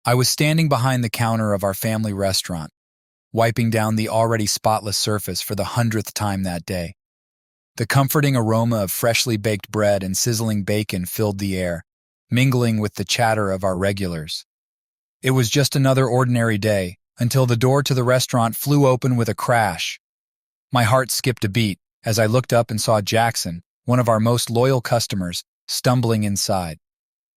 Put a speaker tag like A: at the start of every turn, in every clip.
A: I was standing behind the counter of our family restaurant, wiping down the already spotless surface for the 100th time that day. The comforting aroma of freshly baked bread and sizzling bacon filled the air, mingling with the chatter of our regulars. It was just another ordinary day until the door to the restaurant flew open with a crash. My heart skipped a beat as I looked up and saw Jackson, one of our most loyal customers, stumbling inside.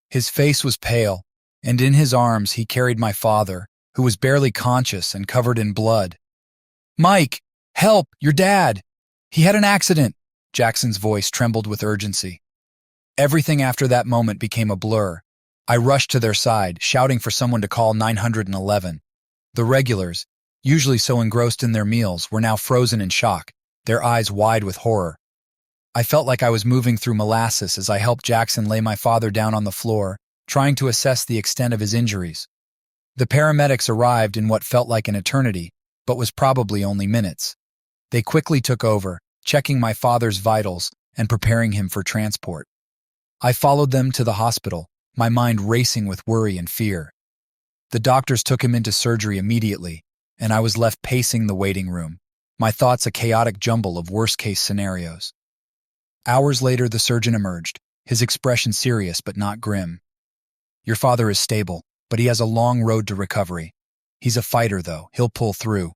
A: His face was pale, and in his arms he carried my father, who was barely conscious and covered in blood. "Mike, help, your dad! He had an accident!" Jackson's voice trembled with urgency. Everything after that moment became a blur. I rushed to their side, shouting for someone to call 911. The regulars, usually so engrossed in their meals, were now frozen in shock, their eyes wide with horror. I felt like I was moving through molasses as I helped Jackson lay my father down on the floor, trying to assess the extent of his injuries. The paramedics arrived in what felt like an eternity, but was probably only minutes. They quickly took over, checking my father's vitals and preparing him for transport. I followed them to the hospital, my mind racing with worry and fear. The doctors took him into surgery immediately, and I was left pacing the waiting room, my thoughts a chaotic jumble of worst-case scenarios. Hours later, the surgeon emerged, his expression serious but not grim. "Your father is stable, but he has a long road to recovery. He's a fighter, though. He'll pull through."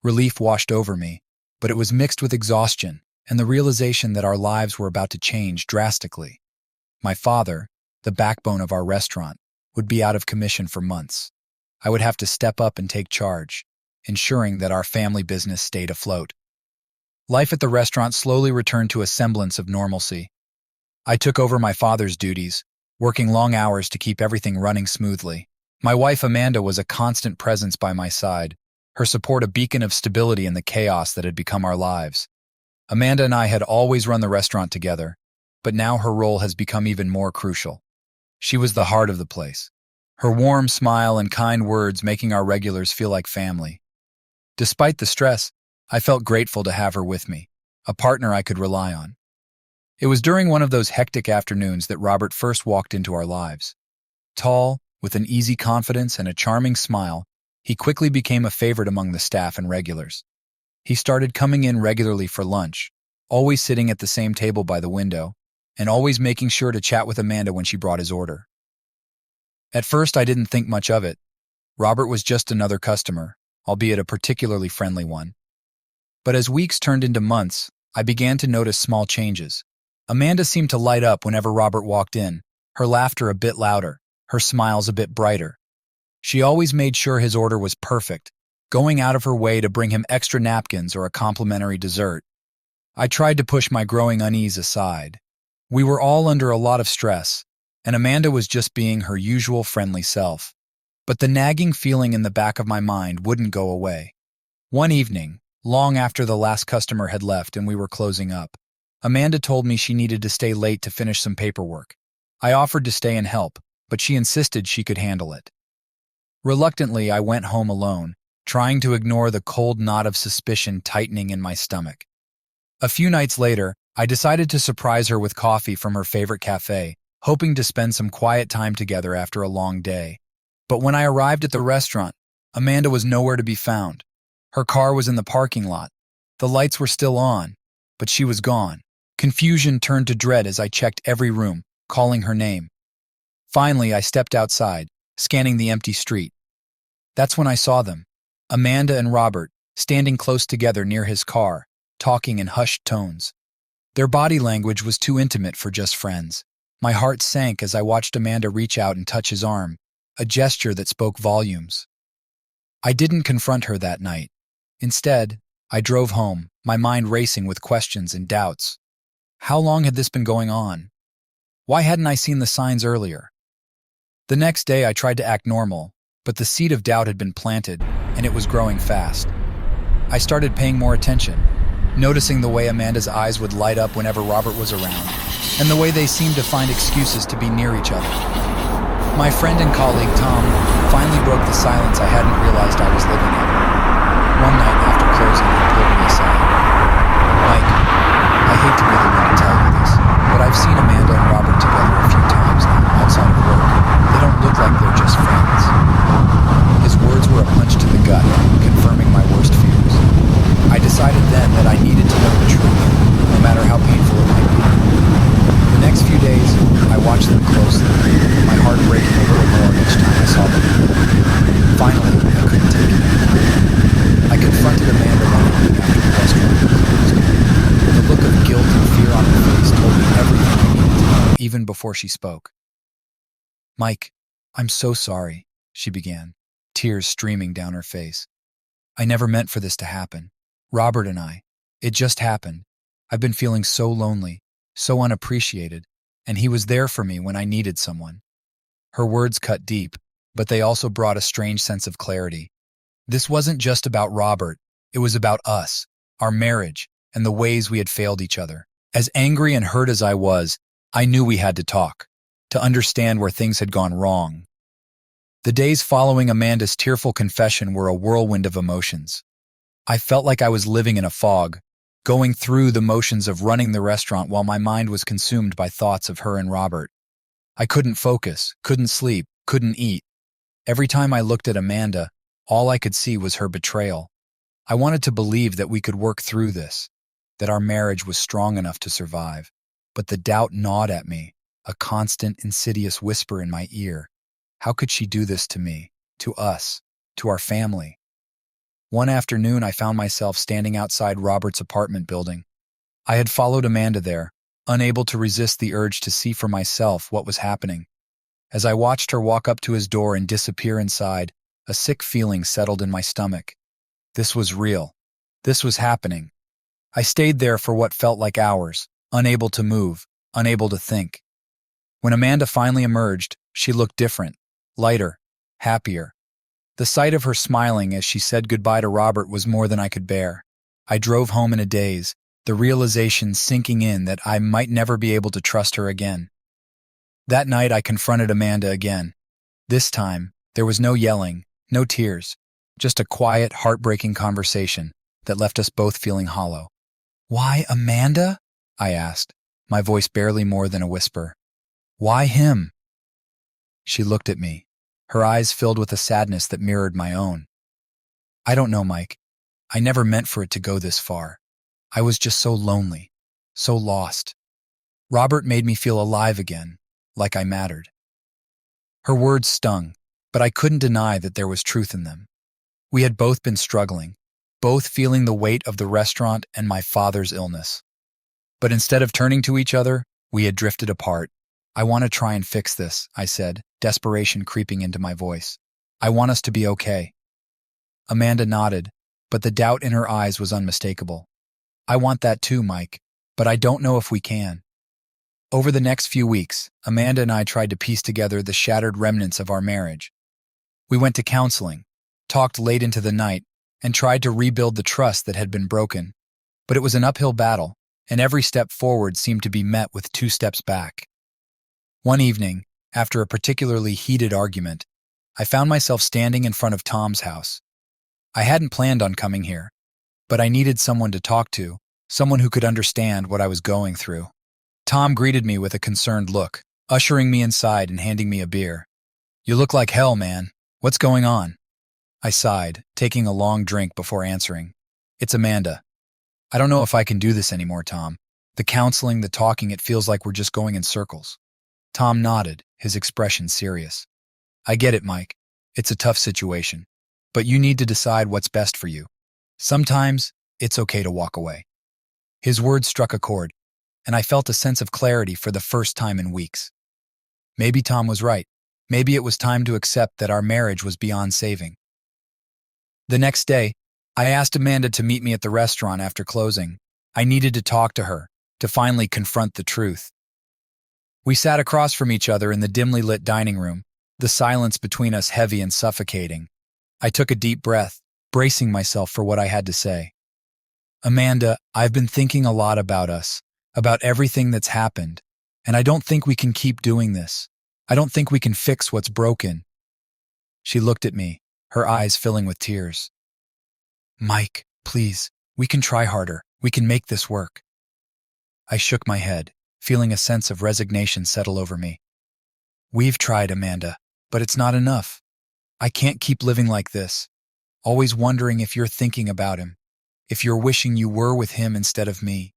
A: Relief washed over me, but it was mixed with exhaustion and the realization that our lives were about to change drastically. My father, the backbone of our restaurant, would be out of commission for months. I would have to step up and take charge, ensuring that our family business stayed afloat. Life at the restaurant slowly returned to a semblance of normalcy. I took over my father's duties, working long hours to keep everything running smoothly. My wife Amanda was a constant presence by my side, her support a beacon of stability in the chaos that had become our lives. Amanda and I had always run the restaurant together, but now her role has become even more crucial. She was the heart of the place, her warm smile and kind words making our regulars feel like family. Despite the stress, I felt grateful to have her with me, a partner I could rely on. It was during one of those hectic afternoons that Robert first walked into our lives. Tall, with an easy confidence and a charming smile, he quickly became a favorite among the staff and regulars. He started coming in regularly for lunch, always sitting at the same table by the window, and always making sure to chat with Amanda when she brought his order. At first, I didn't think much of it. Robert was just another customer, albeit a particularly friendly one. But as weeks turned into months, I began to notice small changes. Amanda seemed to light up whenever Robert walked in, her laughter a bit louder, her smiles a bit brighter. She always made sure his order was perfect, going out of her way to bring him extra napkins or a complimentary dessert. I tried to push my growing unease aside. We were all under a lot of stress, and Amanda was just being her usual friendly self. But the nagging feeling in the back of my mind wouldn't go away. One evening, long after the last customer had left and we were closing up, Amanda told me she needed to stay late to finish some paperwork. I offered to stay and help, but she insisted she could handle it. Reluctantly, I went home alone, trying to ignore the cold knot of suspicion tightening in my stomach. A few nights later, I decided to surprise her with coffee from her favorite cafe, hoping to spend some quiet time together after a long day. But when I arrived at the restaurant, Amanda was nowhere to be found. Her car was in the parking lot. The lights were still on, but she was gone. Confusion turned to dread as I checked every room, calling her name. Finally, I stepped outside, scanning the empty street. That's when I saw them, Amanda and Robert, standing close together near his car, talking in hushed tones. Their body language was too intimate for just friends. My heart sank as I watched Amanda reach out and touch his arm, a gesture that spoke volumes. I didn't confront her that night. Instead, I drove home, my mind racing with questions and doubts. How long had this been going on? Why hadn't I seen the signs earlier? The next day I tried to act normal, but the seed of doubt had been planted, and it was growing fast. I started paying more attention, noticing the way Amanda's eyes would light up whenever Robert was around, and the way they seemed to find excuses to be near each other. My friend and colleague, Tom, finally broke the silence I hadn't realized I was living in. One night after closing, he pulled me aside. "Mike, I hate to be the one to tell you this, but I've seen Amanda and Robert together a few times now, outside of work. They don't look like they're just friends. His words were a punch to the gut, confirming my worst fears. I decided then that I needed to know the truth, no matter how painful it might be. The next few days, I watched them closely, my heart breaking a little more each time I saw them. Finally, I couldn't take it anymore. I confronted Amanda one evening after the restaurant was closed. The look of guilt and fear on her face told me everything I needed to know, even before she spoke. "Mike, I'm so sorry," she began, tears streaming down her face. "I never meant for this to happen. Robert and it just happened. I've been feeling so lonely, so unappreciated, and he was there for me when I needed someone." Her words cut deep, but they also brought a strange sense of clarity. This wasn't just about Robert, it was about us, our marriage, and the ways we had failed each other. As angry and hurt as I was, I knew we had to talk, to understand where things had gone wrong. The days following Amanda's tearful confession were a whirlwind of emotions. I felt like I was living in a fog, going through the motions of running the restaurant while my mind was consumed by thoughts of her and Robert. I couldn't focus, couldn't sleep, couldn't eat. Every time I looked at Amanda, all I could see was her betrayal. I wanted to believe that we could work through this, that our marriage was strong enough to survive. But the doubt gnawed at me, a constant, insidious whisper in my ear. How could she do this to me, to us, to our family? One afternoon, I found myself standing outside Robert's apartment building. I had followed Amanda there, unable to resist the urge to see for myself what was happening. As I watched her walk up to his door and disappear inside, a sick feeling settled in my stomach. This was real. This was happening. I stayed there for what felt like hours, unable to move, unable to think. When Amanda finally emerged, she looked different, lighter, happier. The sight of her smiling as she said goodbye to Robert was more than I could bear. I drove home in a daze, the realization sinking in that I might never be able to trust her again. That night, I confronted Amanda again. This time, there was no yelling, no tears, just a quiet, heartbreaking conversation that left us both feeling hollow. "Why, Amanda?" I asked, my voice barely more than a whisper. "Why him?" She looked at me, her eyes filled with a sadness that mirrored my own. "I don't know, Mike. I never meant for it to go this far. I was just so lonely, so lost. Robert made me feel alive again, like I mattered." Her words stung, but I couldn't deny that there was truth in them. We had both been struggling, both feeling the weight of the restaurant and my father's illness. But instead of turning to each other, we had drifted apart. "I want to try and fix this," I said, desperation creeping into my voice. "I want us to be okay." Amanda nodded, but the doubt in her eyes was unmistakable. "I want that too, Mike, but I don't know if we can." Over the next few weeks, Amanda and I tried to piece together the shattered remnants of our marriage. We went to counseling, talked late into the night, and tried to rebuild the trust that had been broken. But it was an uphill battle, and every step forward seemed to be met with 2 steps back. One evening, after a particularly heated argument, I found myself standing in front of Tom's house. I hadn't planned on coming here, but I needed someone to talk to, someone who could understand what I was going through. Tom greeted me with a concerned look, ushering me inside and handing me a beer. "You look like hell, man. What's going on?" I sighed, taking a long drink before answering. "It's Amanda. I don't know if I can do this anymore, Tom. The counseling, the talking, it feels like we're just going in circles." Tom nodded, his expression serious. "I get it, Mike. It's a tough situation. But you need to decide what's best for you. Sometimes, it's okay to walk away." His words struck a chord, and I felt a sense of clarity for the first time in weeks. Maybe Tom was right. Maybe it was time to accept that our marriage was beyond saving. The next day, I asked Amanda to meet me at the restaurant after closing. I needed to talk to her, to finally confront the truth. We sat across from each other in the dimly lit dining room, the silence between us heavy and suffocating. I took a deep breath, bracing myself for what I had to say. "Amanda, I've been thinking a lot about us, about everything that's happened, and I don't think we can keep doing this. I don't think we can fix what's broken." She looked at me, her eyes filling with tears. "Mike, please, we can try harder. We can make this work." I shook my head, feeling a sense of resignation settle over me. "We've tried, Amanda. But it's not enough. I can't keep living like this, always wondering if you're thinking about him, if you're wishing you were with him instead of me."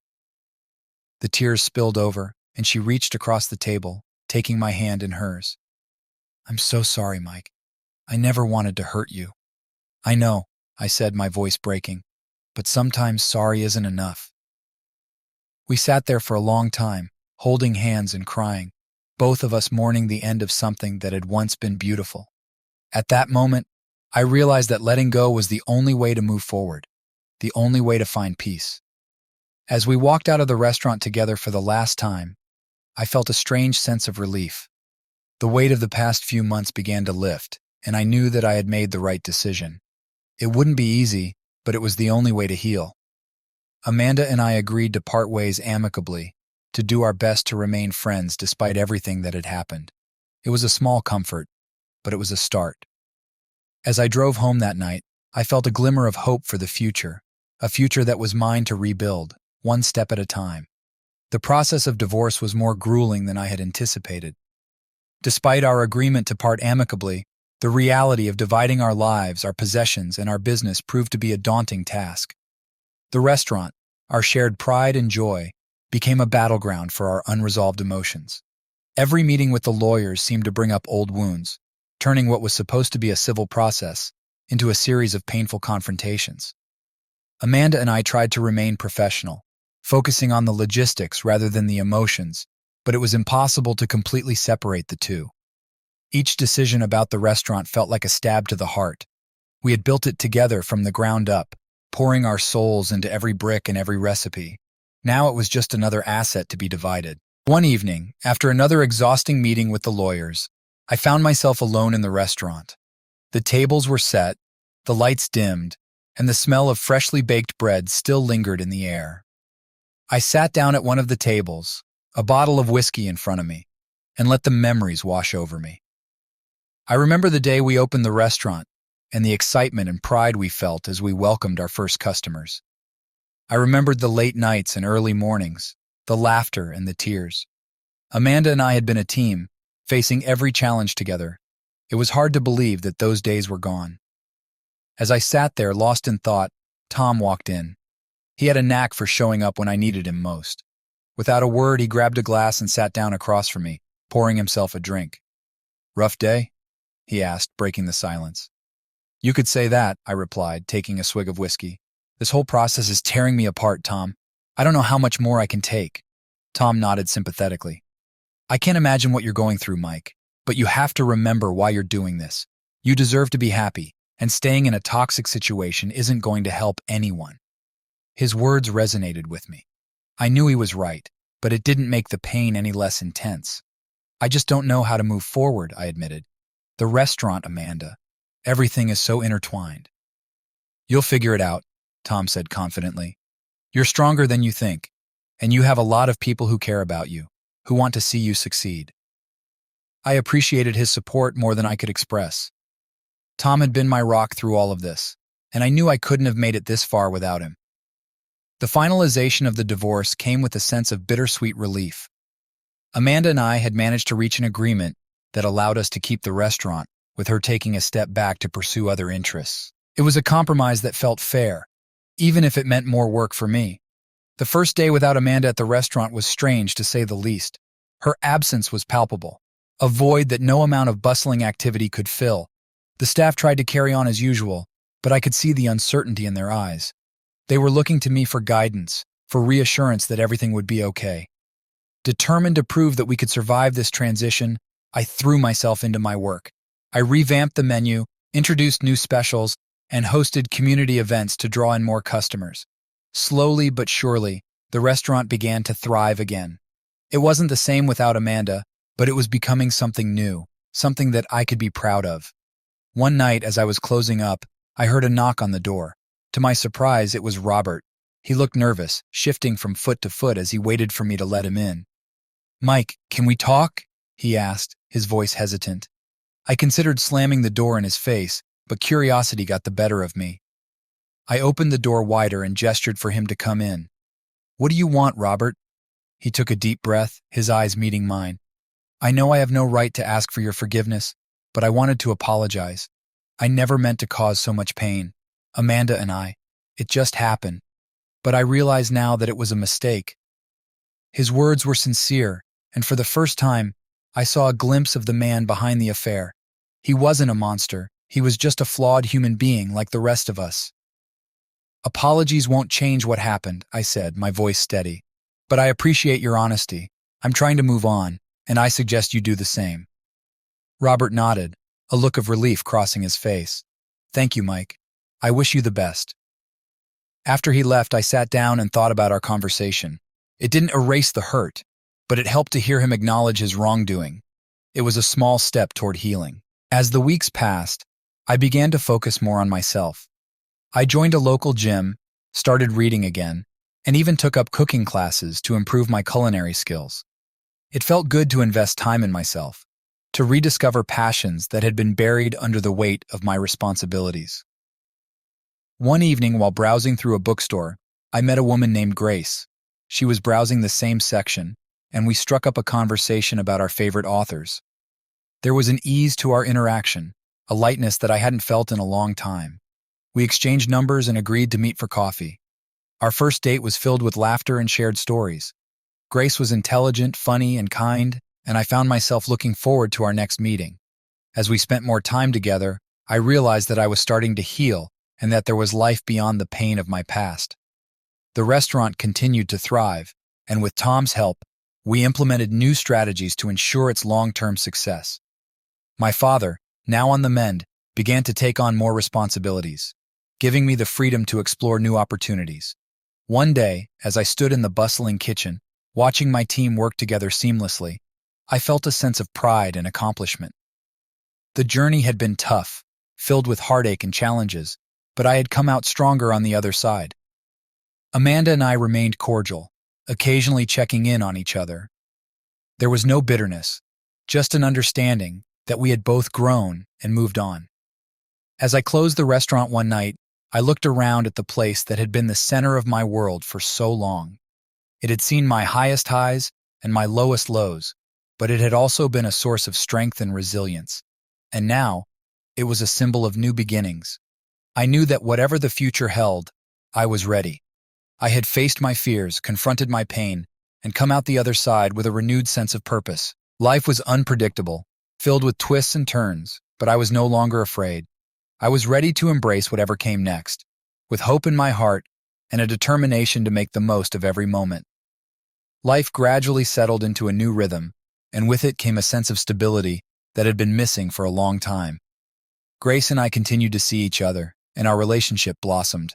A: The tears spilled over, and she reached across the table, taking my hand in hers. "I'm so sorry, Mike. I never wanted to hurt you." "I know," I said, my voice breaking, "but sometimes sorry isn't enough." We sat there for a long time, holding hands and crying, both of us mourning the end of something that had once been beautiful. At that moment, I realized that letting go was the only way to move forward, the only way to find peace. As we walked out of the restaurant together for the last time, I felt a strange sense of relief. The weight of the past few months began to lift, and I knew that I had made the right decision. It wouldn't be easy, but it was the only way to heal. Amanda and I agreed to part ways amicably, to do our best to remain friends despite everything that had happened. It was a small comfort, but it was a start. As I drove home that night, I felt a glimmer of hope for the future, a future that was mine to rebuild, one step at a time. The process of divorce was more grueling than I had anticipated. Despite our agreement to part amicably, the reality of dividing our lives, our possessions, and our business proved to be a daunting task. The restaurant, our shared pride and joy, became a battleground for our unresolved emotions. Every meeting with the lawyers seemed to bring up old wounds, turning what was supposed to be a civil process into a series of painful confrontations. Amanda and I tried to remain professional, focusing on the logistics rather than the emotions, but it was impossible to completely separate the two. Each decision about the restaurant felt like a stab to the heart. We had built it together from the ground up, pouring our souls into every brick and every recipe. Now it was just another asset to be divided. One evening, after another exhausting meeting with the lawyers, I found myself alone in the restaurant. The tables were set, the lights dimmed, and the smell of freshly baked bread still lingered in the air. I sat down at one of the tables, a bottle of whiskey in front of me, and let the memories wash over me. I remember the day we opened the restaurant and the excitement and pride we felt as we welcomed our first customers. I remembered the late nights and early mornings, the laughter and the tears. Amanda and I had been a team, facing every challenge together. It was hard to believe that those days were gone. As I sat there, lost in thought, Tom walked in. He had a knack for showing up when I needed him most. Without a word, he grabbed a glass and sat down across from me, pouring himself a drink. "Rough day?" he asked, breaking the silence. "You could say that," I replied, taking a swig of whiskey. "This whole process is tearing me apart, Tom. I don't know how much more I can take." Tom nodded sympathetically. "I can't imagine what you're going through, Mike, but you have to remember why you're doing this. You deserve to be happy, and staying in a toxic situation isn't going to help anyone." His words resonated with me. I knew he was right, but it didn't make the pain any less intense. "I just don't know how to move forward," I admitted. "The restaurant, Amanda. Everything is so intertwined." "You'll figure it out," Tom said confidently. "You're stronger than you think, and you have a lot of people who care about you, who want to see you succeed." I appreciated his support more than I could express. Tom had been my rock through all of this, and I knew I couldn't have made it this far without him. The finalization of the divorce came with a sense of bittersweet relief. Amanda and I had managed to reach an agreement that allowed us to keep the restaurant, with her taking a step back to pursue other interests. It was a compromise that felt fair, even if it meant more work for me. The first day without Amanda at the restaurant was strange, to say the least. Her absence was palpable, a void that no amount of bustling activity could fill. The staff tried to carry on as usual, but I could see the uncertainty in their eyes. They were looking to me for guidance, for reassurance that everything would be okay. Determined to prove that we could survive this transition, I threw myself into my work. I revamped the menu, introduced new specials, and hosted community events to draw in more customers. Slowly but surely, the restaurant began to thrive again. It wasn't the same without Amanda, but it was becoming something new, something that I could be proud of. One night, as I was closing up, I heard a knock on the door. To my surprise, it was Robert. He looked nervous, shifting from foot to foot as he waited for me to let him in. "Mike, can we talk?" he asked, his voice hesitant. I considered slamming the door in his face, but curiosity got the better of me. I opened the door wider and gestured for him to come in. "What do you want, Robert?" He took a deep breath, his eyes meeting mine. "I know I have no right to ask for your forgiveness, but I wanted to apologize. I never meant to cause so much pain. Amanda and I. It just happened. But I realize now that it was a mistake. His words were sincere, and for the first time, I saw a glimpse of the man behind the affair. He wasn't a monster. He was just a flawed human being like the rest of us. Apologies won't change what happened, I said, my voice steady. But I appreciate your honesty. I'm trying to move on, and I suggest you do the same. Robert nodded, a look of relief crossing his face. Thank you, Mike. I wish you the best. After he left, I sat down and thought about our conversation. It didn't erase the hurt, but it helped to hear him acknowledge his wrongdoing. It was a small step toward healing. As the weeks passed, I began to focus more on myself. I joined a local gym, started reading again, and even took up cooking classes to improve my culinary skills. It felt good to invest time in myself, to rediscover passions that had been buried under the weight of my responsibilities. One evening while browsing through a bookstore, I met a woman named Grace. She was browsing the same section, and we struck up a conversation about our favorite authors. There was an ease to our interaction, a lightness that I hadn't felt in a long time. We exchanged numbers and agreed to meet for coffee. Our first date was filled with laughter and shared stories. Grace was intelligent, funny, and kind, and I found myself looking forward to our next meeting. As we spent more time together, I realized that I was starting to heal and that there was life beyond the pain of my past. The restaurant continued to thrive, and with Tom's help, we implemented new strategies to ensure its long-term success. My father, now on the mend, began to take on more responsibilities, giving me the freedom to explore new opportunities. One day, as I stood in the bustling kitchen, watching my team work together seamlessly, I felt a sense of pride and accomplishment. The journey had been tough, filled with heartache and challenges, but I had come out stronger on the other side. Amanda and I remained cordial, occasionally checking in on each other. There was no bitterness, just an understanding that we had both grown and moved on. As I closed the restaurant one night, I looked around at the place that had been the center of my world for so long. It had seen my highest highs and my lowest lows, but it had also been a source of strength and resilience. And now, it was a symbol of new beginnings. I knew that whatever the future held, I was ready. I had faced my fears, confronted my pain, and come out the other side with a renewed sense of purpose. Life was unpredictable, filled with twists and turns, but I was no longer afraid. I was ready to embrace whatever came next, with hope in my heart and a determination to make the most of every moment. Life gradually settled into a new rhythm, and with it came a sense of stability that had been missing for a long time. Grace and I continued to see each other, and our relationship blossomed.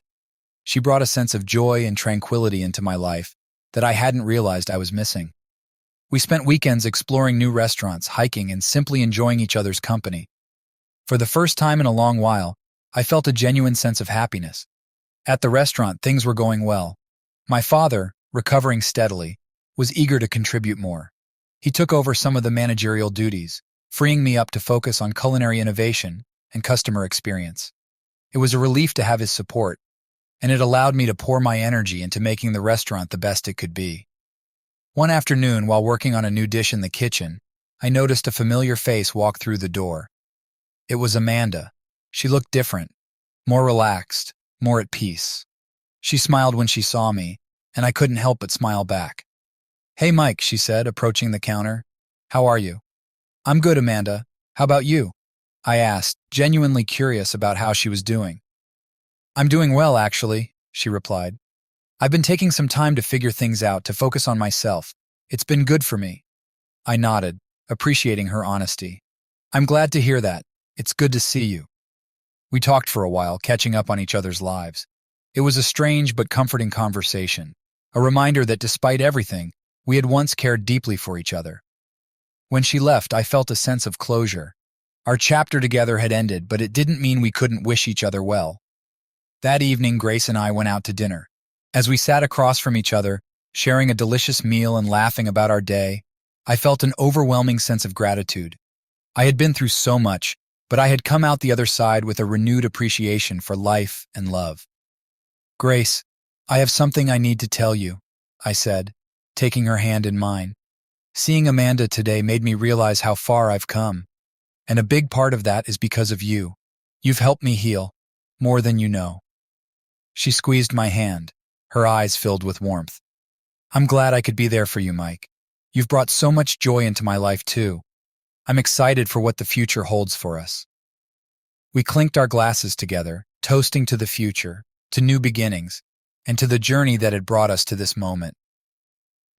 A: She brought a sense of joy and tranquility into my life that I hadn't realized I was missing. We spent weekends exploring new restaurants, hiking, and simply enjoying each other's company. For the first time in a long while, I felt a genuine sense of happiness. At the restaurant, things were going well. My father, recovering steadily, was eager to contribute more. He took over some of the managerial duties, freeing me up to focus on culinary innovation and customer experience. It was a relief to have his support, and it allowed me to pour my energy into making the restaurant the best it could be. One afternoon, while working on a new dish in the kitchen, I noticed a familiar face walk through the door. It was Amanda. She looked different, more relaxed, more at peace. She smiled when she saw me, and I couldn't help but smile back. "Hey, Mike," she said, approaching the counter. "How are you?" "I'm good, Amanda. How about you?" I asked, genuinely curious about how she was doing. "I'm doing well, actually," she replied. "I've been taking some time to figure things out, to focus on myself. It's been good for me." I nodded, appreciating her honesty. "I'm glad to hear that. It's good to see you." We talked for a while, catching up on each other's lives. It was a strange but comforting conversation, a reminder that despite everything, we had once cared deeply for each other. When she left, I felt a sense of closure. Our chapter together had ended, but it didn't mean we couldn't wish each other well. That evening, Grace and I went out to dinner. As we sat across from each other, sharing a delicious meal and laughing about our day, I felt an overwhelming sense of gratitude. I had been through so much, but I had come out the other side with a renewed appreciation for life and love. "Grace, I have something I need to tell you," I said, taking her hand in mine. "Seeing Amanda today made me realize how far I've come. And a big part of that is because of you. You've helped me heal, more than you know." She squeezed my hand, her eyes filled with warmth. "I'm glad I could be there for you, Mike. You've brought so much joy into my life, too. I'm excited for what the future holds for us." We clinked our glasses together, toasting to the future, to new beginnings, and to the journey that had brought us to this moment.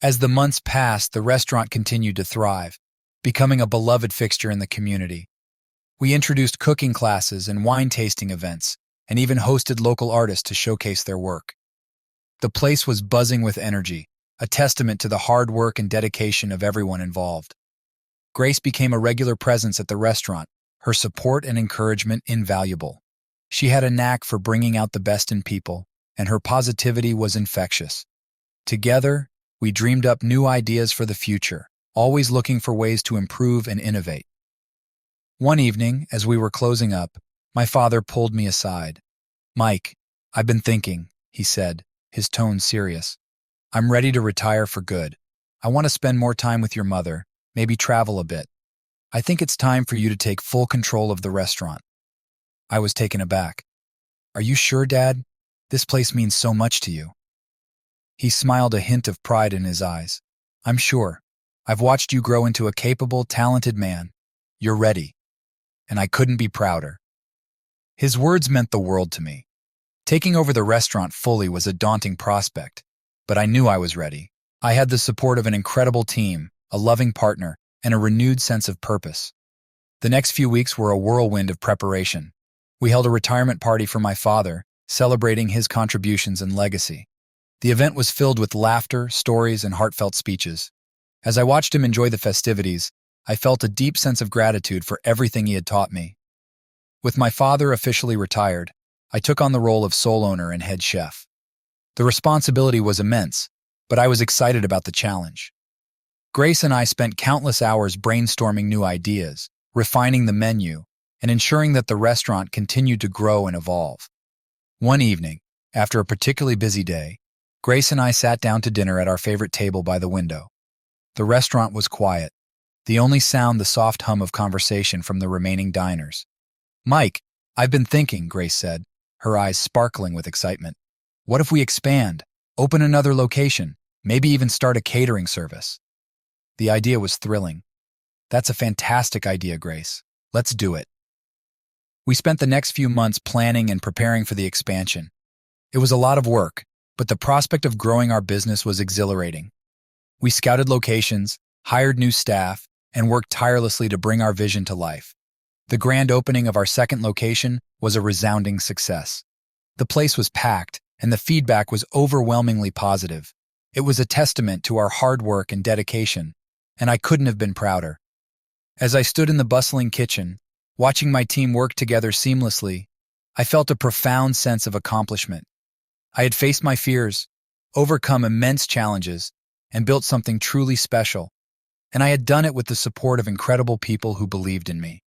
A: As the months passed, the restaurant continued to thrive, becoming a beloved fixture in the community. We introduced cooking classes and wine tasting events, and even hosted local artists to showcase their work. The place was buzzing with energy, a testament to the hard work and dedication of everyone involved. Grace became a regular presence at the restaurant, her support and encouragement invaluable. She had a knack for bringing out the best in people, and her positivity was infectious. Together, we dreamed up new ideas for the future, always looking for ways to improve and innovate. One evening, as we were closing up, my father pulled me aside. "Mike, I've been thinking," he said, his tone serious. "I'm ready to retire for good. I want to spend more time with your mother, maybe travel a bit. I think it's time for you to take full control of the restaurant." I was taken aback. "Are you sure, Dad? This place means so much to you." He smiled, a hint of pride in his eyes. "I'm sure. I've watched you grow into a capable, talented man. You're ready. And I couldn't be prouder." His words meant the world to me. Taking over the restaurant fully was a daunting prospect, but I knew I was ready. I had the support of an incredible team, a loving partner, and a renewed sense of purpose. The next few weeks were a whirlwind of preparation. We held a retirement party for my father, celebrating his contributions and legacy. The event was filled with laughter, stories, and heartfelt speeches. As I watched him enjoy the festivities, I felt a deep sense of gratitude for everything he had taught me. With my father officially retired, I took on the role of sole owner and head chef. The responsibility was immense, but I was excited about the challenge. Grace and I spent countless hours brainstorming new ideas, refining the menu, and ensuring that the restaurant continued to grow and evolve. One evening, after a particularly busy day, Grace and I sat down to dinner at our favorite table by the window. The restaurant was quiet, the only sound the soft hum of conversation from the remaining diners. "Mike, I've been thinking," Grace said, her eyes sparkling with excitement. "What if we expand, open another location, maybe even start a catering service?" The idea was thrilling. "That's a fantastic idea, Grace. Let's do it." We spent the next few months planning and preparing for the expansion. It was a lot of work, but the prospect of growing our business was exhilarating. We scouted locations, hired new staff, and worked tirelessly to bring our vision to life. The grand opening of our second location was a resounding success. The place was packed, and the feedback was overwhelmingly positive. It was a testament to our hard work and dedication, and I couldn't have been prouder. As I stood in the bustling kitchen, watching my team work together seamlessly, I felt a profound sense of accomplishment. I had faced my fears, overcome immense challenges, and built something truly special, and I had done it with the support of incredible people who believed in me.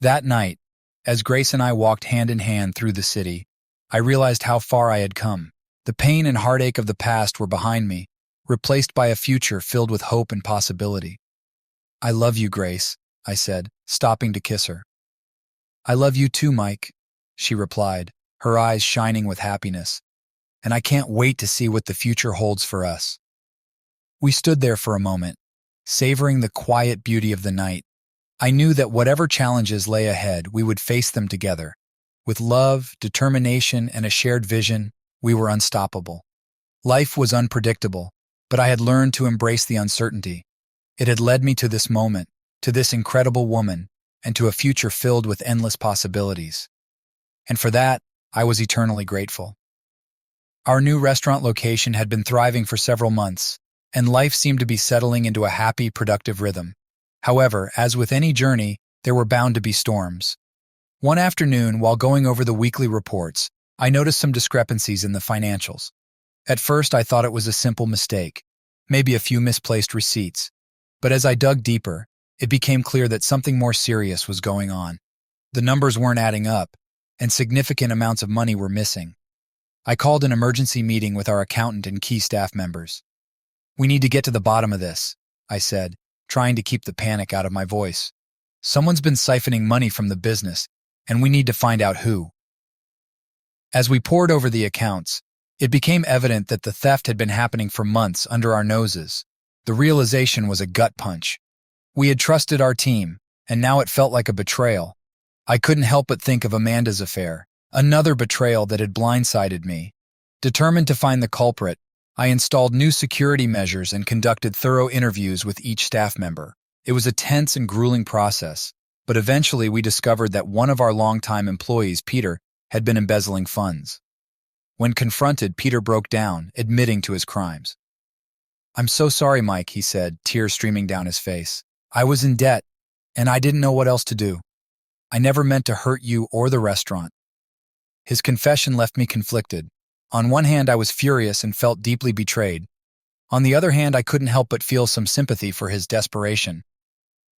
A: That night, as Grace and I walked hand in hand through the city, I realized how far I had come. The pain and heartache of the past were behind me, replaced by a future filled with hope and possibility. "I love you, Grace," I said, stopping to kiss her. "I love you too, Mike," she replied, her eyes shining with happiness. "And I can't wait to see what the future holds for us." We stood there for a moment, savoring the quiet beauty of the night. I knew that whatever challenges lay ahead, we would face them together. With love, determination, and a shared vision, we were unstoppable. Life was unpredictable, but I had learned to embrace the uncertainty. It had led me to this moment, to this incredible woman, and to a future filled with endless possibilities. And for that, I was eternally grateful. Our new restaurant location had been thriving for several months, and life seemed to be settling into a happy, productive rhythm. However, as with any journey, there were bound to be storms. One afternoon, while going over the weekly reports, I noticed some discrepancies in the financials. At first, I thought it was a simple mistake, maybe a few misplaced receipts. But as I dug deeper, it became clear that something more serious was going on. The numbers weren't adding up, and significant amounts of money were missing. I called an emergency meeting with our accountant and key staff members. "We need to get to the bottom of this," I said, trying to keep the panic out of my voice. Someone's been siphoning money from the business, and we need to find out who. As we pored over the accounts, it became evident that the theft had been happening for months under our noses. The realization was a gut punch. We had trusted our team, and now it felt like a betrayal. I couldn't help but think of Amanda's affair, another betrayal that had blindsided me. Determined to find the culprit, I installed new security measures and conducted thorough interviews with each staff member. It was a tense and grueling process, but eventually we discovered that one of our longtime employees, Peter, had been embezzling funds. When confronted, Peter broke down, admitting to his crimes. "I'm so sorry, Mike," he said, tears streaming down his face. "I was in debt, and I didn't know what else to do. I never meant to hurt you or the restaurant." His confession left me conflicted. On one hand, I was furious and felt deeply betrayed. On the other hand, I couldn't help but feel some sympathy for his desperation.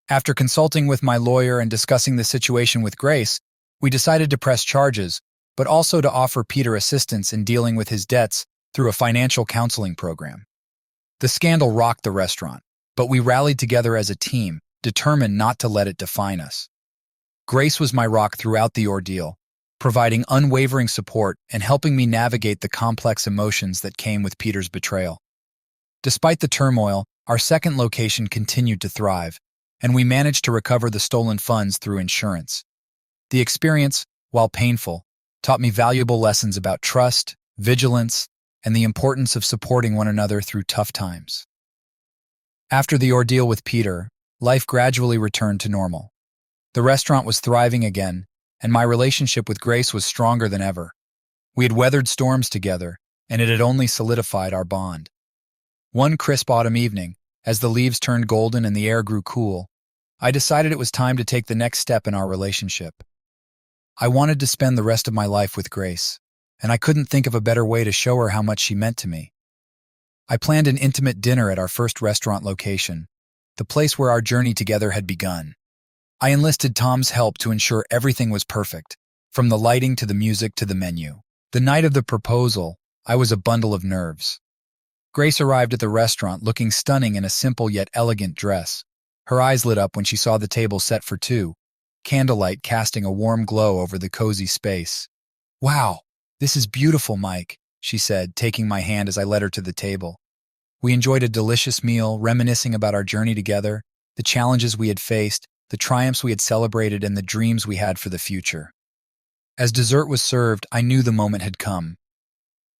A: After consulting with my lawyer and discussing the situation with Grace, we decided to press charges, but also to offer Peter assistance in dealing with his debts through a financial counseling program. The scandal rocked the restaurant, but we rallied together as a team, determined not to let it define us. Grace was my rock throughout the ordeal, providing unwavering support and helping me navigate the complex emotions that came with Peter's betrayal. Despite the turmoil, our second location continued to thrive, and we managed to recover the stolen funds through insurance. The experience, while painful, taught me valuable lessons about trust, vigilance, and the importance of supporting one another through tough times. After the ordeal with Peter, life gradually returned to normal. The restaurant was thriving again, and my relationship with Grace was stronger than ever. We had weathered storms together, and it had only solidified our bond. One crisp autumn evening, as the leaves turned golden and the air grew cool, I decided it was time to take the next step in our relationship. I wanted to spend the rest of my life with Grace, and I couldn't think of a better way to show her how much she meant to me. I planned an intimate dinner at our first restaurant location, the place where our journey together had begun. I enlisted Tom's help to ensure everything was perfect, from the lighting to the music to the menu. The night of the proposal, I was a bundle of nerves. Grace arrived at the restaurant looking stunning in a simple yet elegant dress. Her eyes lit up when she saw the table set for two, candlelight casting a warm glow over the cozy space. "Wow, this is beautiful, Mike," she said, taking my hand as I led her to the table. We enjoyed a delicious meal, reminiscing about our journey together, the challenges we had faced, the triumphs we had celebrated, and the dreams we had for the future. As dessert was served, I knew the moment had come.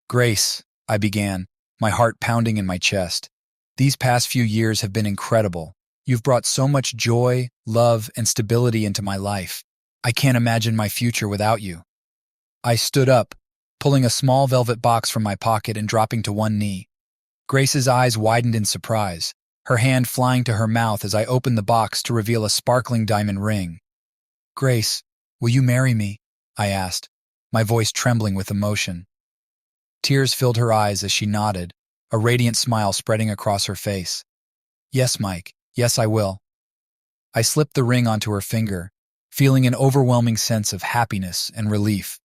A: "Grace," I began, my heart pounding in my chest, "these past few years have been incredible. You've brought so much joy, love, and stability into my life. I can't imagine my future without you." I stood up, pulling a small velvet box from my pocket and dropping to one knee. Grace's eyes widened in surprise, her hand flying to her mouth as I opened the box to reveal a sparkling diamond ring. "Grace, will you marry me?" I asked, my voice trembling with emotion. Tears filled her eyes as she nodded, a radiant smile spreading across her face. "Yes, Mike. Yes, I will." I slipped the ring onto her finger, feeling an overwhelming sense of happiness and relief.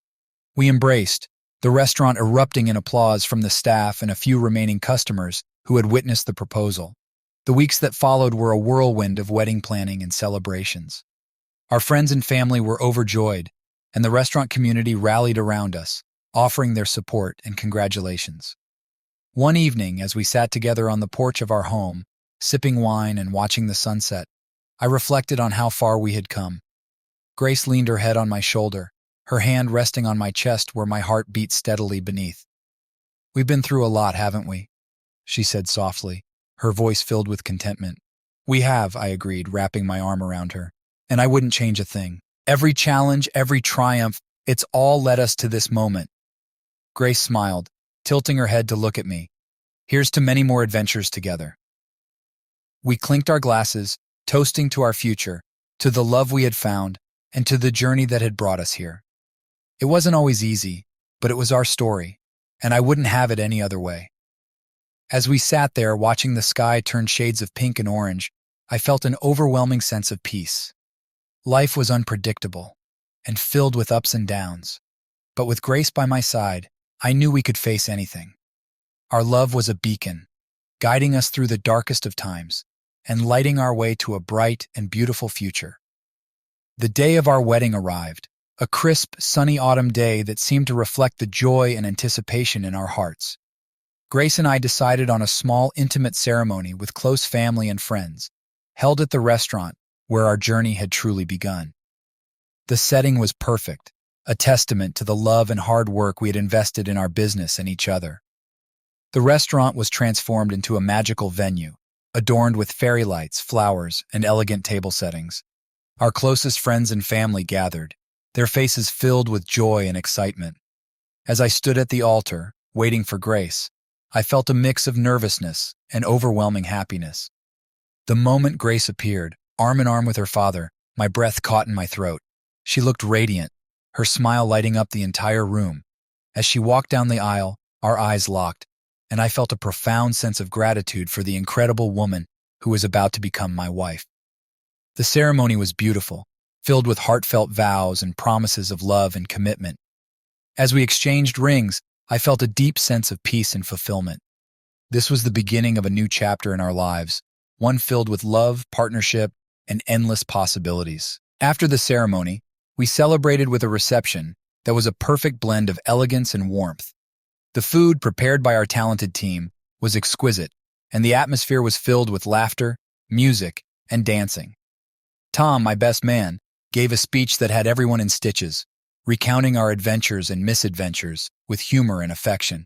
A: We embraced, the restaurant erupting in applause from the staff and a few remaining customers who had witnessed the proposal. The weeks that followed were a whirlwind of wedding planning and celebrations. Our friends and family were overjoyed, and the restaurant community rallied around us, offering their support and congratulations. One evening, as we sat together on the porch of our home, sipping wine and watching the sunset, I reflected on how far we had come. Grace leaned her head on my shoulder, her hand resting on my chest where my heart beat steadily beneath. "We've been through a lot, haven't we?" she said softly, her voice filled with contentment. "We have," I agreed, wrapping my arm around her. "And I wouldn't change a thing. Every challenge, every triumph, it's all led us to this moment." Grace smiled, tilting her head to look at me. "Here's to many more adventures together." We clinked our glasses, toasting to our future, to the love we had found, and to the journey that had brought us here. It wasn't always easy, but it was our story, and I wouldn't have it any other way. As we sat there watching the sky turn shades of pink and orange, I felt an overwhelming sense of peace. Life was unpredictable and filled with ups and downs, but with Grace by my side, I knew we could face anything. Our love was a beacon, guiding us through the darkest of times and lighting our way to a bright and beautiful future. The day of our wedding arrived, a crisp, sunny autumn day that seemed to reflect the joy and anticipation in our hearts. Grace and I decided on a small, intimate ceremony with close family and friends, held at the restaurant where our journey had truly begun. The setting was perfect, a testament to the love and hard work we had invested in our business and each other. The restaurant was transformed into a magical venue, adorned with fairy lights, flowers, and elegant table settings. Our closest friends and family gathered, their faces filled with joy and excitement. As I stood at the altar, waiting for Grace, I felt a mix of nervousness and overwhelming happiness. The moment Grace appeared, arm in arm with her father, my breath caught in my throat. She looked radiant, her smile lighting up the entire room. As she walked down the aisle, our eyes locked, and I felt a profound sense of gratitude for the incredible woman who was about to become my wife. The ceremony was beautiful, filled with heartfelt vows and promises of love and commitment. As we exchanged rings, I felt a deep sense of peace and fulfillment. This was the beginning of a new chapter in our lives, one filled with love, partnership, and endless possibilities. After the ceremony, we celebrated with a reception that was a perfect blend of elegance and warmth. The food, prepared by our talented team, was exquisite, and the atmosphere was filled with laughter, music, and dancing. Tom, my best man, gave a speech that had everyone in stitches, recounting our adventures and misadventures with humor and affection.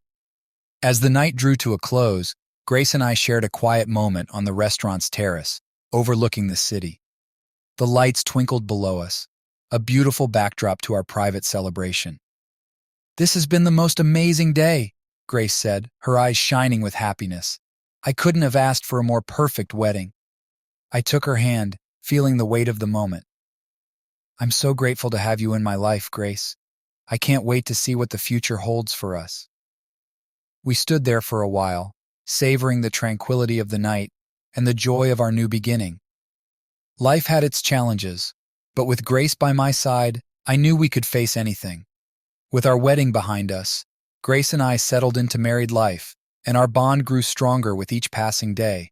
A: As the night drew to a close, Grace and I shared a quiet moment on the restaurant's terrace, overlooking the city. The lights twinkled below us, a beautiful backdrop to our private celebration. "This has been the most amazing day," Grace said, her eyes shining with happiness. "I couldn't have asked for a more perfect wedding." I took her hand, feeling the weight of the moment. "I'm so grateful to have you in my life, Grace. I can't wait to see what the future holds for us." We stood there for a while, savoring the tranquility of the night and the joy of our new beginning. Life had its challenges, but with Grace by my side, I knew we could face anything. With our wedding behind us, Grace and I settled into married life, and our bond grew stronger with each passing day.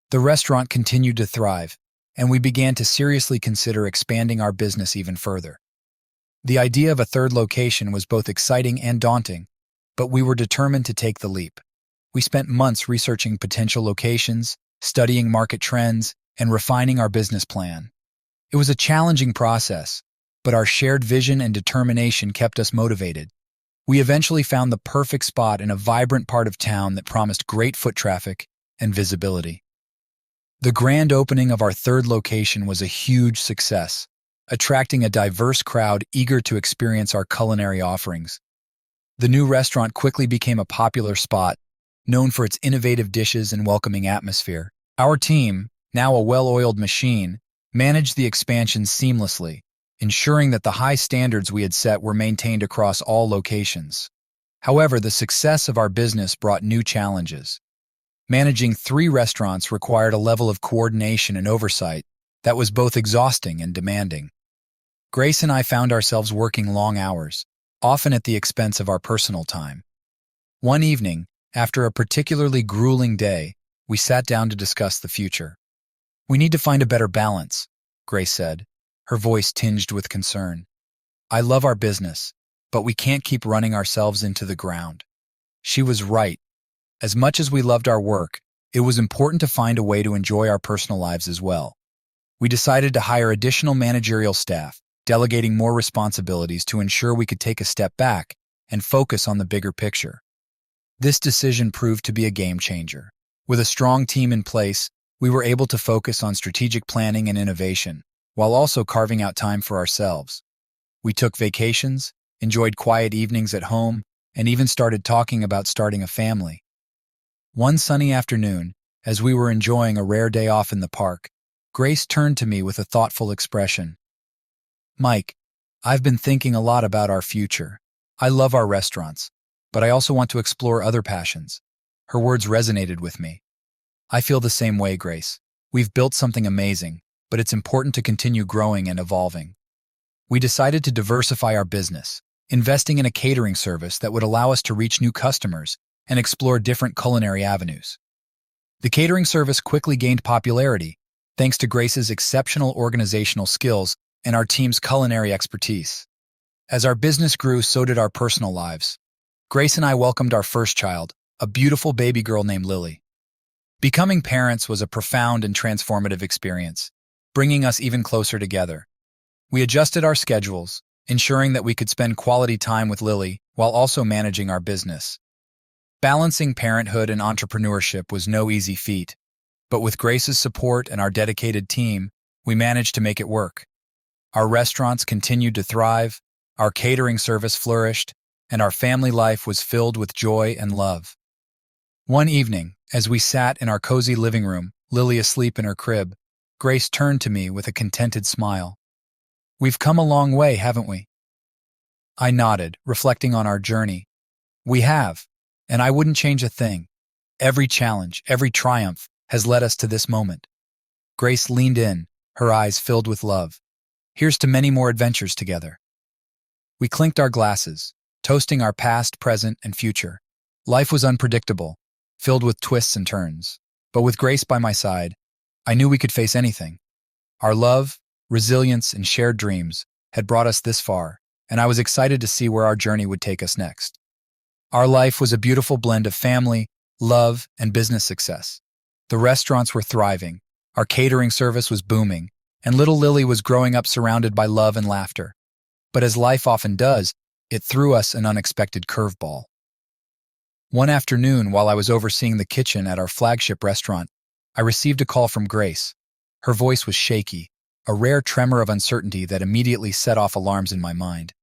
A: The restaurant continued to thrive, and we began to seriously consider expanding our business even further. The idea of a third location was both exciting and daunting, but we were determined to take the leap. We spent months researching potential locations, studying market trends, and refining our business plan. It was a challenging process, but our shared vision and determination kept us motivated. We eventually found the perfect spot in a vibrant part of town that promised great foot traffic and visibility. The grand opening of our third location was a huge success, attracting a diverse crowd eager to experience our culinary offerings. The new restaurant quickly became a popular spot, known for its innovative dishes and welcoming atmosphere. Our team, now a well-oiled machine, managed the expansion seamlessly, ensuring that the high standards we had set were maintained across all locations. However, the success of our business brought new challenges. Managing 3 restaurants required a level of coordination and oversight that was both exhausting and demanding. Grace and I found ourselves working long hours, often at the expense of our personal time. One evening, after a particularly grueling day, we sat down to discuss the future. "We need to find a better balance," Grace said, her voice tinged with concern. "I love our business, but we can't keep running ourselves into the ground." She was right. As much as we loved our work, it was important to find a way to enjoy our personal lives as well. We decided to hire additional managerial staff, delegating more responsibilities to ensure we could take a step back and focus on the bigger picture. This decision proved to be a game changer. With a strong team in place, we were able to focus on strategic planning and innovation, while also carving out time for ourselves. We took vacations, enjoyed quiet evenings at home, and even started talking about starting a family. One sunny afternoon, as we were enjoying a rare day off in the park, Grace turned to me with a thoughtful expression. "Mike, I've been thinking a lot about our future. I love our restaurants, but I also want to explore other passions." Her words resonated with me. "I feel the same way, Grace. We've built something amazing, but it's important to continue growing and evolving." We decided to diversify our business, investing in a catering service that would allow us to reach new customers and explore different culinary avenues. The catering service quickly gained popularity, thanks to Grace's exceptional organizational skills and our team's culinary expertise. As our business grew, so did our personal lives. Grace and I welcomed our first child, a beautiful baby girl named Lily. Becoming parents was a profound and transformative experience, bringing us even closer together. We adjusted our schedules, ensuring that we could spend quality time with Lily while also managing our business. Balancing parenthood and entrepreneurship was no easy feat, but with Grace's support and our dedicated team, we managed to make it work. Our restaurants continued to thrive, our catering service flourished, and our family life was filled with joy and love. One evening, as we sat in our cozy living room, Lily asleep in her crib, Grace turned to me with a contented smile. "We've come a long way, haven't we?" I nodded, reflecting on our journey. "We have, and I wouldn't change a thing. Every challenge, every triumph has led us to this moment." Grace leaned in, her eyes filled with love. "Here's to many more adventures together." We clinked our glasses, toasting our past, present, and future. Life was unpredictable, filled with twists and turns. But with Grace by my side, I knew we could face anything. Our love, resilience, and shared dreams had brought us this far, and I was excited to see where our journey would take us next. Our life was a beautiful blend of family, love, and business success. The restaurants were thriving, our catering service was booming, and little Lily was growing up surrounded by love and laughter. But as life often does, it threw us an unexpected curveball. One afternoon, while I was overseeing the kitchen at our flagship restaurant, I received a call from Grace. Her voice was shaky, a rare tremor of uncertainty that immediately set off alarms in my mind.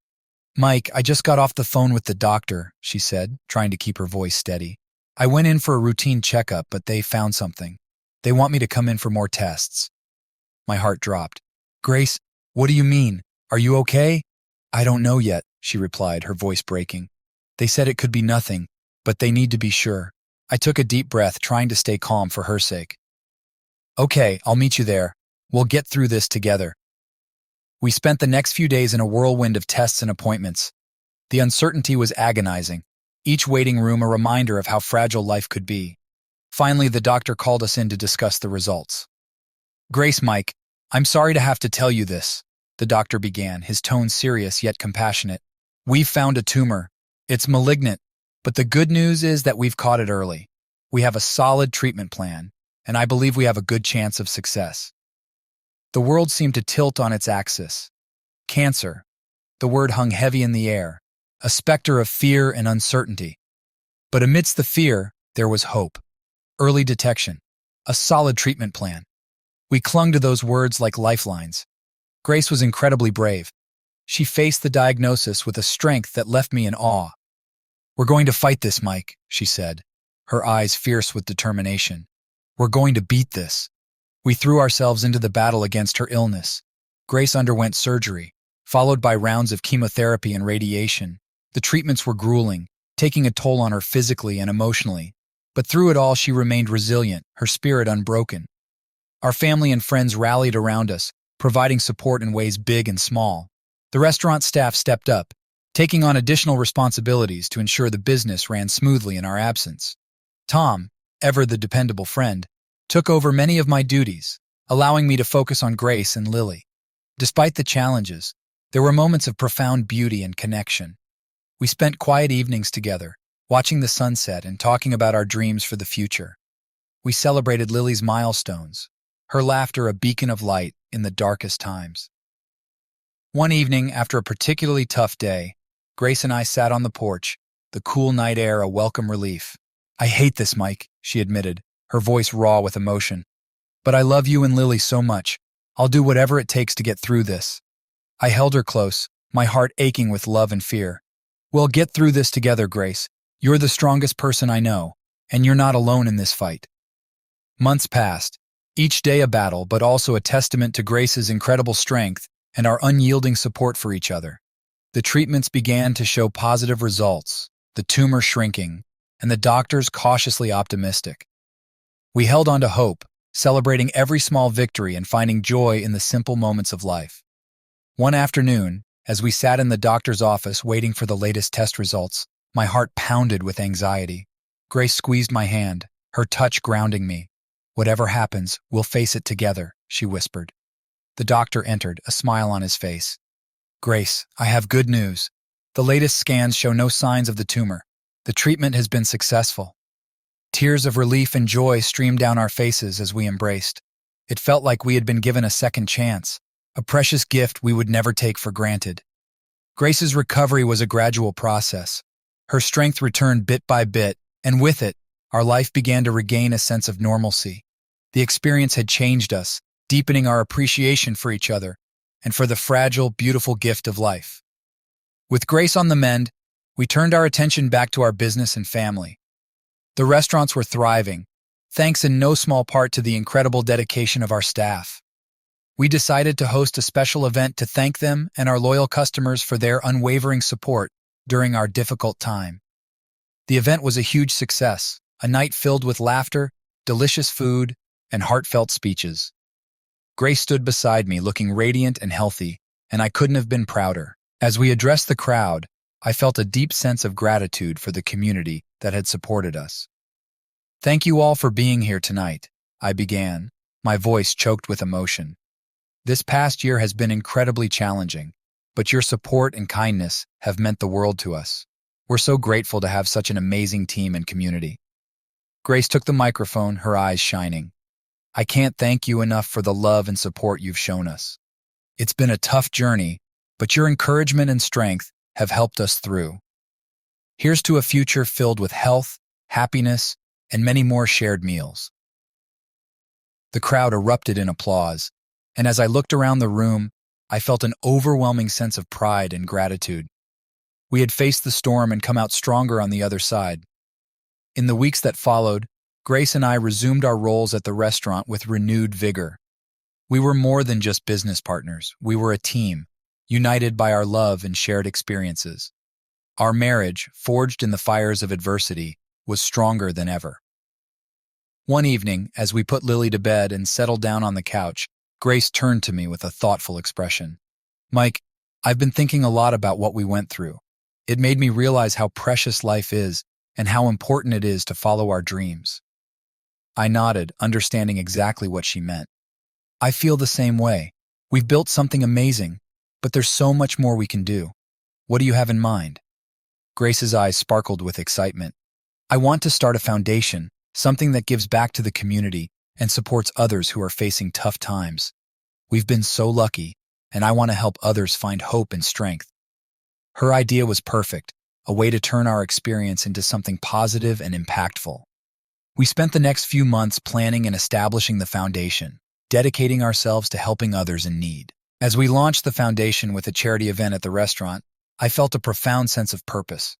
A: "Mike, I just got off the phone with the doctor," she said, trying to keep her voice steady. "I went in for a routine checkup, but they found something. They want me to come in for more tests." My heart dropped. "Grace, what do you mean? Are you okay?" "I don't know yet," she replied, her voice breaking. "They said it could be nothing, but they need to be sure." I took a deep breath, trying to stay calm for her sake. "Okay, I'll meet you there. We'll get through this together." We spent the next few days in a whirlwind of tests and appointments. The uncertainty was agonizing, each waiting room a reminder of how fragile life could be. Finally, the doctor called us in to discuss the results. "Grace, Mike, I'm sorry to have to tell you this," the doctor began, his tone serious yet compassionate. "We've found a tumor. It's malignant, but the good news is that we've caught it early. We have a solid treatment plan, and I believe we have a good chance of success." The world seemed to tilt on its axis. Cancer. The word hung heavy in the air, a specter of fear and uncertainty. But amidst the fear, there was hope. Early detection. A solid treatment plan. We clung to those words like lifelines. Grace was incredibly brave. She faced the diagnosis with a strength that left me in awe. "We're going to fight this, Mike," she said, her eyes fierce with determination. "We're going to beat this." We threw ourselves into the battle against her illness. Grace underwent surgery, followed by rounds of chemotherapy and radiation. The treatments were grueling, taking a toll on her physically and emotionally. But through it all, she remained resilient, her spirit unbroken. Our family and friends rallied around us, providing support in ways big and small. The restaurant staff stepped up, taking on additional responsibilities to ensure the business ran smoothly in our absence. Tom, ever the dependable friend, took over many of my duties, allowing me to focus on Grace and Lily. Despite the challenges, there were moments of profound beauty and connection. We spent quiet evenings together, watching the sunset and talking about our dreams for the future. We celebrated Lily's milestones, her laughter a beacon of light in the darkest times. One evening, after a particularly tough day, Grace and I sat on the porch, the cool night air a welcome relief. "I hate this, Mike," she admitted, her voice raw with emotion. "But I love you and Lily so much. I'll do whatever it takes to get through this." I held her close, my heart aching with love and fear. "We'll get through this together, Grace. You're the strongest person I know, and you're not alone in this fight." Months passed, each day a battle, but also a testament to Grace's incredible strength and our unyielding support for each other. The treatments began to show positive results, the tumor shrinking, and the doctors cautiously optimistic. We held on to hope, celebrating every small victory and finding joy in the simple moments of life. One afternoon, as we sat in the doctor's office waiting for the latest test results, my heart pounded with anxiety. Grace squeezed my hand, her touch grounding me. "Whatever happens, we'll face it together," she whispered. The doctor entered, a smile on his face. Grace, I have good news. The latest scans show no signs of the tumor. The treatment has been successful. Tears of relief and joy streamed down our faces as we embraced. It felt like we had been given a second chance, a precious gift we would never take for granted. Grace's recovery was a gradual process. Her strength returned bit by bit, and with it, our life began to regain a sense of normalcy. The experience had changed us, deepening our appreciation for each other and for the fragile, beautiful gift of life. With Grace on the mend, we turned our attention back to our business and family. The restaurants were thriving, thanks in no small part to the incredible dedication of our staff. We decided to host a special event to thank them and our loyal customers for their unwavering support during our difficult time. The event was a huge success, a night filled with laughter, delicious food, and heartfelt speeches. Grace stood beside me looking radiant and healthy, and I couldn't have been prouder. As we addressed the crowd, I felt a deep sense of gratitude for the community that had supported us. Thank you all for being here tonight, I began, my voice choked with emotion. This past year has been incredibly challenging, but your support and kindness have meant the world to us. We're so grateful to have such an amazing team and community. Grace took the microphone, her eyes shining. I can't thank you enough for the love and support you've shown us. It's been a tough journey, but your encouragement and strength have helped us through. Here's to a future filled with health, happiness, and many more shared meals. The crowd erupted in applause, and as I looked around the room, I felt an overwhelming sense of pride and gratitude. We had faced the storm and come out stronger on the other side. In the weeks that followed, Grace and I resumed our roles at the restaurant with renewed vigor. We were more than just business partners. We were a team, united by our love and shared experiences. Our marriage, forged in the fires of adversity, was stronger than ever. One evening, as we put Lily to bed and settled down on the couch, Grace turned to me with a thoughtful expression. Mike, I've been thinking a lot about what we went through. It made me realize how precious life is and how important it is to follow our dreams. I nodded, understanding exactly what she meant. I feel the same way. We've built something amazing, but there's so much more we can do. What do you have in mind? Grace's eyes sparkled with excitement. I want to start a foundation, something that gives back to the community and supports others who are facing tough times. We've been so lucky, and I want to help others find hope and strength. Her idea was perfect, a way to turn our experience into something positive and impactful. We spent the next few months planning and establishing the foundation, dedicating ourselves to helping others in need. As we launched the foundation with a charity event at the restaurant, I felt a profound sense of purpose.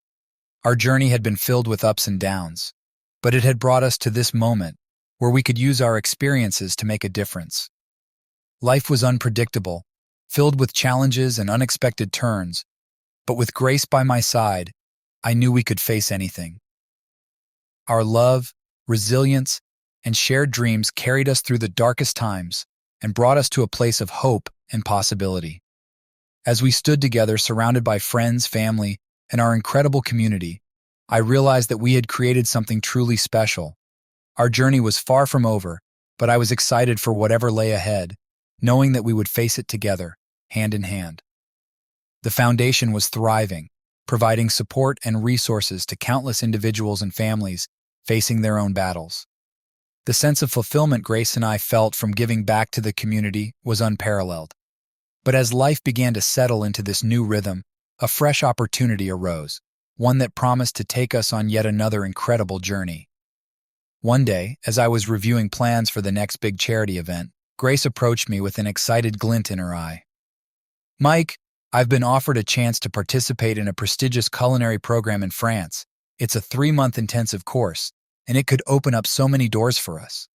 A: Our journey had been filled with ups and downs, but it had brought us to this moment where we could use our experiences to make a difference. Life was unpredictable, filled with challenges and unexpected turns, but with Grace by my side, I knew we could face anything. Our love, resilience, and shared dreams carried us through the darkest times and brought us to a place of hope and possibility. As we stood together, surrounded by friends, family, and our incredible community, I realized that we had created something truly special. Our journey was far from over, but I was excited for whatever lay ahead, knowing that we would face it together, hand in hand. The foundation was thriving, providing support and resources to countless individuals and families facing their own battles. The sense of fulfillment Grace and I felt from giving back to the community was unparalleled. But as life began to settle into this new rhythm, a fresh opportunity arose, one that promised to take us on yet another incredible journey. One day, as I was reviewing plans for the next big charity event, Grace approached me with an excited glint in her eye. Mike, I've been offered a chance to participate in a prestigious culinary program in France. It's a 3-month intensive course, and it could open up so many doors for us.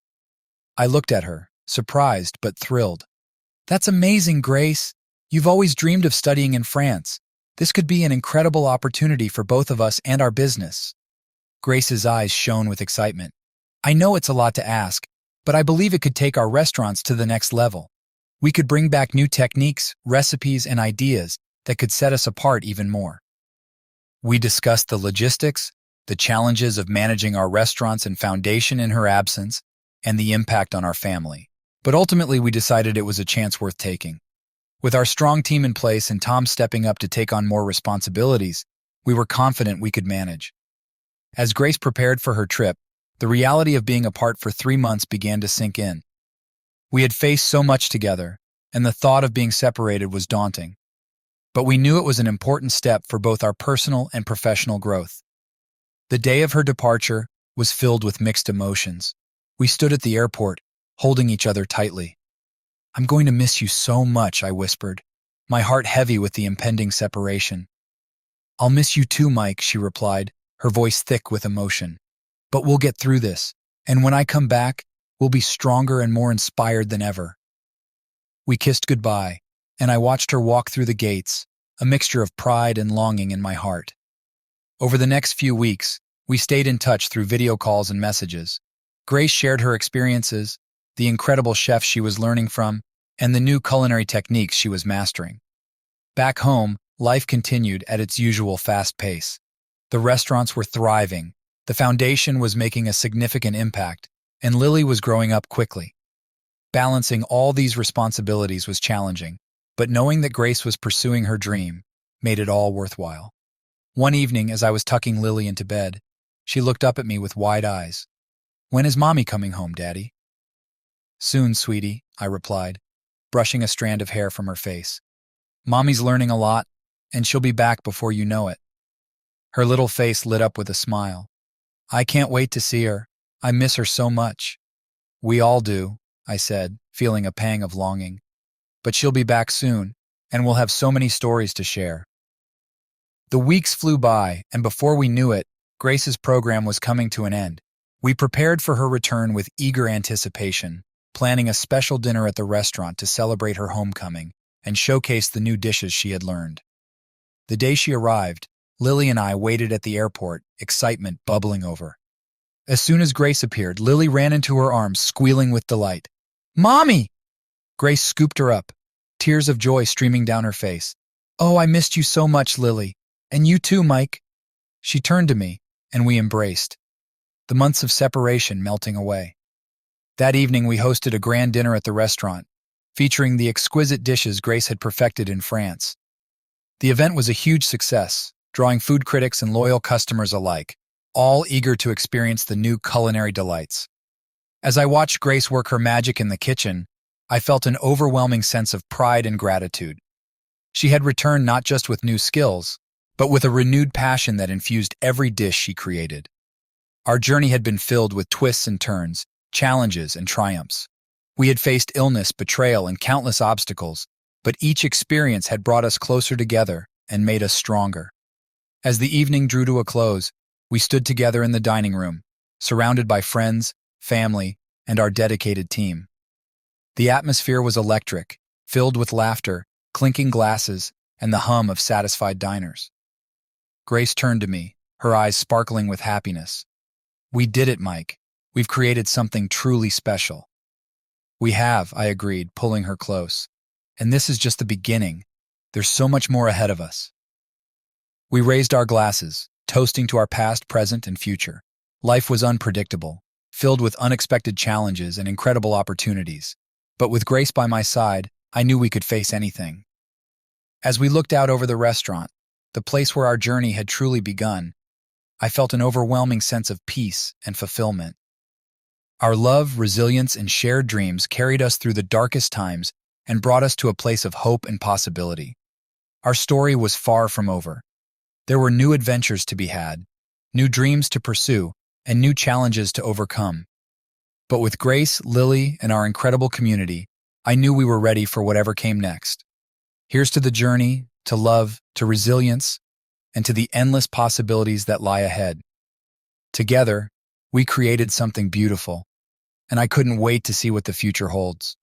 A: I looked at her, surprised but thrilled. That's amazing, Grace. You've always dreamed of studying in France. This could be an incredible opportunity for both of us and our business. Grace's eyes shone with excitement. I know it's a lot to ask, but I believe it could take our restaurants to the next level. We could bring back new techniques, recipes, and ideas that could set us apart even more. We discussed the logistics, the challenges of managing our restaurants and foundation in her absence, and the impact on our family. But ultimately, we decided it was a chance worth taking. With our strong team in place and Tom stepping up to take on more responsibilities, we were confident we could manage. As Grace prepared for her trip, the reality of being apart for 3 months began to sink in. We had faced so much together, and the thought of being separated was daunting. But we knew it was an important step for both our personal and professional growth. The day of her departure was filled with mixed emotions. We stood at the airport, holding each other tightly. "I'm going to miss you so much," I whispered, my heart heavy with the impending separation. "I'll miss you too, Mike," she replied, her voice thick with emotion. "But we'll get through this, and when I come back, we'll be stronger and more inspired than ever." We kissed goodbye, and I watched her walk through the gates, a mixture of pride and longing in my heart. Over the next few weeks, we stayed in touch through video calls and messages. Grace shared her experiences, the incredible chefs she was learning from, and the new culinary techniques she was mastering. Back home, life continued at its usual fast pace. The restaurants were thriving, the foundation was making a significant impact, and Lily was growing up quickly. Balancing all these responsibilities was challenging, but knowing that Grace was pursuing her dream made it all worthwhile. One evening, as I was tucking Lily into bed, she looked up at me with wide eyes. "When is Mommy coming home, Daddy?" "Soon, sweetie," I replied, brushing a strand of hair from her face. "Mommy's learning a lot, and she'll be back before you know it." Her little face lit up with a smile. "I can't wait to see her. I miss her so much." "We all do," I said, feeling a pang of longing. "But she'll be back soon, and we'll have so many stories to share." The weeks flew by, and before we knew it, Grace's program was coming to an end. We prepared for her return with eager anticipation, planning a special dinner at the restaurant to celebrate her homecoming and showcase the new dishes she had learned. The day she arrived, Lily and I waited at the airport, excitement bubbling over. As soon as Grace appeared, Lily ran into her arms, squealing with delight. "Mommy!" Grace scooped her up, tears of joy streaming down her face. "Oh, I missed you so much, Lily. And you too, Mike." She turned to me, and we embraced, the months of separation melting away. That evening, we hosted a grand dinner at the restaurant, featuring the exquisite dishes Grace had perfected in France. The event was a huge success, drawing food critics and loyal customers alike, all eager to experience the new culinary delights. As I watched Grace work her magic in the kitchen, I felt an overwhelming sense of pride and gratitude. She had returned not just with new skills, but with a renewed passion that infused every dish she created. Our journey had been filled with twists and turns, challenges and triumphs. We had faced illness, betrayal, and countless obstacles, but each experience had brought us closer together and made us stronger. As the evening drew to a close, we stood together in the dining room, surrounded by friends, family, and our dedicated team. The atmosphere was electric, filled with laughter, clinking glasses, and the hum of satisfied diners. Grace turned to me, her eyes sparkling with happiness. "We did it, Mike. We've created something truly special." "We have," I agreed, pulling her close. "And this is just the beginning. There's so much more ahead of us." We raised our glasses, toasting to our past, present, and future. Life was unpredictable, filled with unexpected challenges and incredible opportunities. But with Grace by my side, I knew we could face anything. As we looked out over the restaurant, the place where our journey had truly begun, I felt an overwhelming sense of peace and fulfillment. Our love, resilience, and shared dreams carried us through the darkest times and brought us to a place of hope and possibility. Our story was far from over. There were new adventures to be had, new dreams to pursue, and new challenges to overcome. But with Grace, Lily, and our incredible community, I knew we were ready for whatever came next. Here's to the journey, to love, to resilience, and to the endless possibilities that lie ahead. Together, we created something beautiful, and I couldn't wait to see what the future holds.